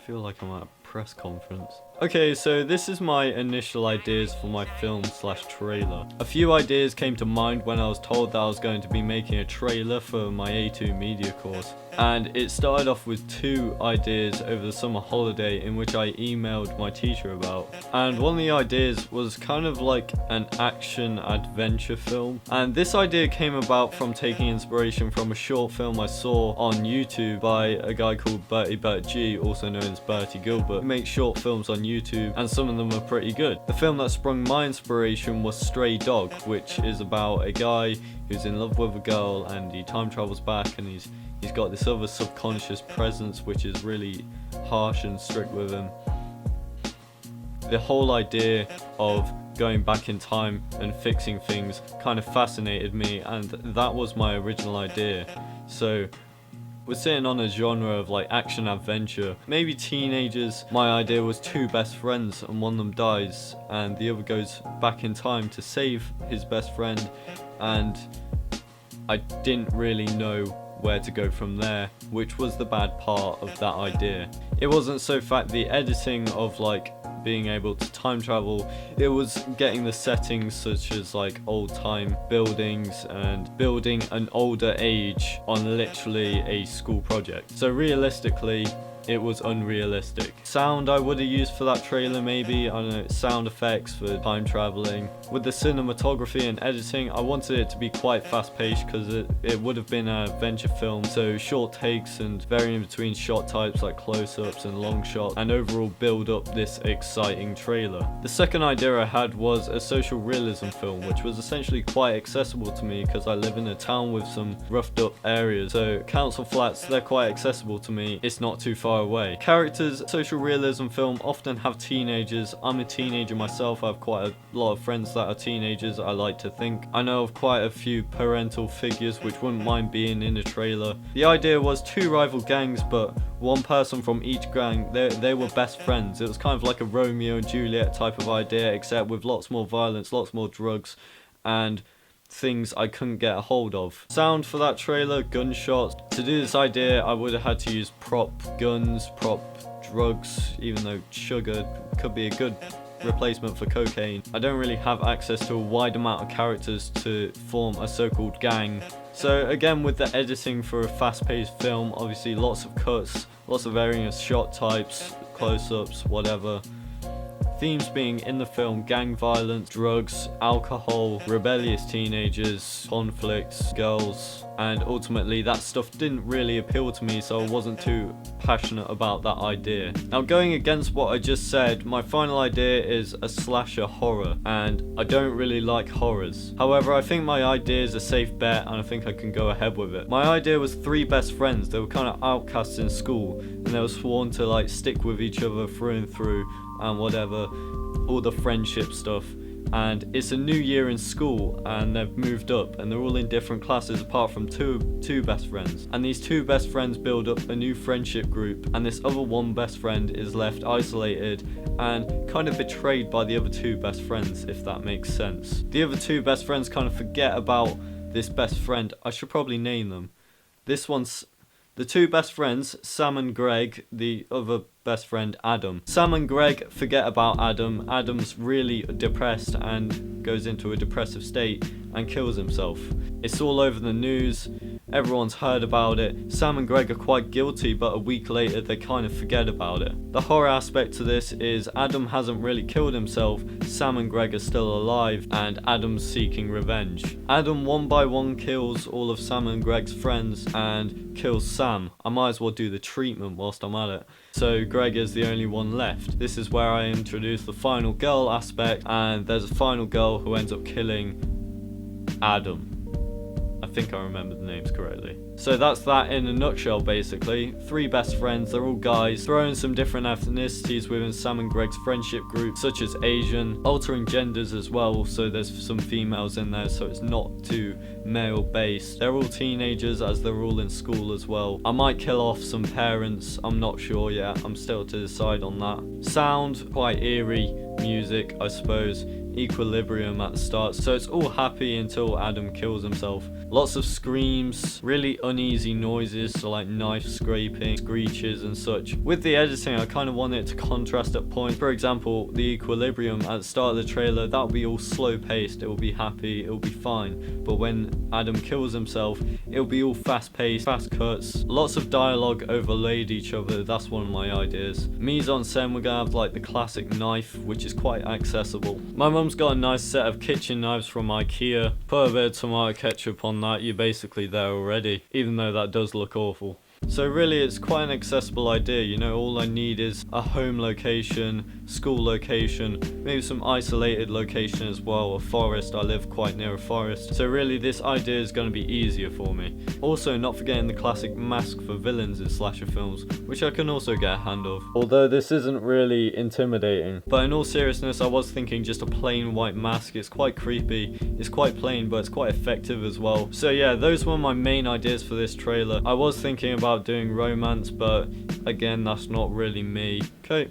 I feel like I'm at a press conference. Okay, so this is my initial ideas for my film/trailer. A few ideas came to mind when I was told that I was going to be making a trailer for my A2 media course. And it started off with 2 ideas over the summer holiday in which I emailed my teacher about. And one of the ideas was kind of like an action adventure film. And this idea came about from taking inspiration from a short film I saw on YouTube by a guy called Bertie Bert G, also known as Bertie Gilbert, who makes short films on YouTube, and some of them are pretty good. The film that sprung my inspiration was Stray Dog, which is about a guy who's in love with a girl and he time travels back, and he's got this other subconscious presence which is really harsh and strict with him. The whole idea of going back in time and fixing things kind of fascinated me, and that was my original idea. So we're sitting on a genre of like action adventure, maybe teenagers. My idea was 2 best friends and one of them dies and the other goes back in time to save his best friend, and I didn't really know where to go from there, which was the bad part of that idea. It wasn't so fact the editing of like being able to time travel, it was getting the settings such as like old time buildings and building an older age on literally a school project. So realistically it was unrealistic. Sound I would have used for that trailer, maybe, I don't know, sound effects for time traveling. With the cinematography and editing, I wanted it to be quite fast paced because it would have been an adventure film, so short takes and varying between shot types like close-ups and long shots, and overall build up this exciting trailer. The second idea I had was a social realism film, which was essentially quite accessible to me because I live in a town with some roughed up areas, so council flats, they're quite accessible to me, it's not too far away. Characters, social realism film often have teenagers. I'm a teenager myself, I have quite a lot of friends that are teenagers, I like to think. I know of quite a few parental figures which wouldn't mind being in a trailer. The idea was 2 rival gangs, but one person from each gang, they were best friends. It was kind of like a Romeo and Juliet type of idea, except with lots more violence, lots more drugs, and things I couldn't get a hold of. Sound for that trailer, gunshots. To do this idea I would have had to use prop guns, prop drugs, even though sugar could be a good replacement for cocaine. I don't really have access to a wide amount of characters to form a so-called gang. So again, with the editing for a fast-paced film, obviously lots of cuts, lots of varying shot types, close-ups, whatever. Themes being in the film gang violence, drugs, alcohol, rebellious teenagers, conflicts, girls, and ultimately that stuff didn't really appeal to me, so I wasn't too passionate about that idea. Now, going against what I just said, my final idea is a slasher horror, and I don't really like horrors. However, I think my idea is a safe bet and I think I can go ahead with it. My idea was 3 best friends. They were kind of outcasts in school and they were sworn to like stick with each other through and through and whatever, all the friendship stuff. And it's a new year in school and they've moved up and they're all in different classes apart from two best friends, and these 2 best friends build up a new friendship group, and this other one best friend is left isolated and kind of betrayed by the other 2 best friends, if that makes sense. The other 2 best friends kind of forget about this best friend. I should probably name them. This one's the 2 best friends, Sam and Greg, the other best friend Adam. Sam and Greg forget about Adam. Adam's really depressed and goes into a depressive state and kills himself. It's all over the news, everyone's heard about it. Sam and Greg are quite guilty, but a week later they kind of forget about it. The horror aspect to this is Adam hasn't really killed himself, Sam and Greg are still alive, and Adam's seeking revenge. Adam one by one kills all of Sam and Greg's friends and kills Sam. I might as well do the treatment whilst I'm at it. So Greg is the only one left. This is where I introduce the final girl aspect, and there's a final girl who ends up killing Adam. I think I remember the names correctly. So that's that in a nutshell, basically. 3 best friends, they're all guys, throwing some different ethnicities within Sam and Greg's friendship group, such as Asian, altering genders as well, so there's some females in there, so it's not too male based. They're all teenagers as they're all in school as well. I might kill off some parents, I'm not sure yet, I'm still to decide on that. Sound, quite eerie music, I suppose. equilibrium at the start, so it's all happy until Adam kills himself. Lots of screams, really uneasy noises, so like knife scraping, screeches and such. With the editing, I kind of want it to contrast at points. For example, the equilibrium at the start of the trailer, that'll be all slow paced, it will be happy, it will be fine. But when Adam kills himself, it'll be all fast paced, fast cuts, lots of dialogue overlaid each other. That's one of my ideas. Mise en scène, we're gonna have like the classic knife, which is quite accessible. My mum's got a nice set of kitchen knives from IKEA. Put a bit of tomato ketchup on that, you're basically there already, even though that does look awful. So really it's quite an accessible idea, you know, all I need is a home location, school location, maybe some isolated location as well, a forest. I live quite near a forest, so really this idea is going to be easier for me. Also, not forgetting the classic mask for villains in slasher films, which I can also get a hand of. Although this isn't really intimidating, but in all seriousness, I was thinking just a plain white mask. It's quite creepy, it's quite plain, but it's quite effective as well. So yeah, those were my main ideas for this trailer. I was thinking about doing romance, but again, that's not really me. Okay.